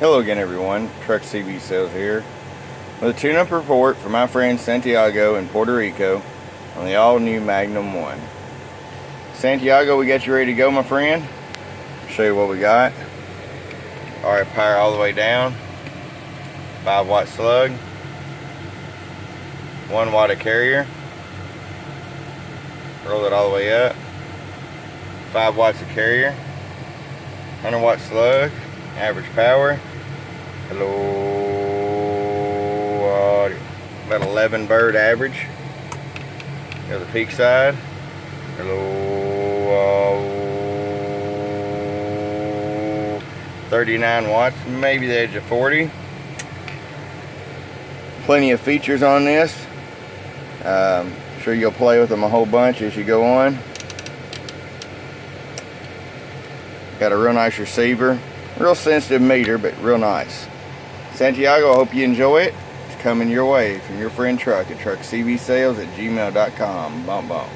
Hello again everyone, Truck CV Sales here with a tune-up report for my friend Santiago in Puerto Rico on the all-new Magnum 1. Santiago, we got you ready to go, my friend. I'll show you what we got. Alright, power all the way down, 5-watt slug, 1 watt of carrier, roll it all the way up, 5 watts of carrier, 100-watt slug, average power. Hello, about 11 bird average. Go to the peak side. Hello, 39 watts, maybe the edge of 40. Plenty of features on this. Sure you'll play with them a whole bunch as you go on. Got a real nice receiver. Real sensitive meter, but real nice. Santiago, I hope you enjoy it. It's coming your way from your friend Truck at truckcvsales@gmail.com. Bum bum.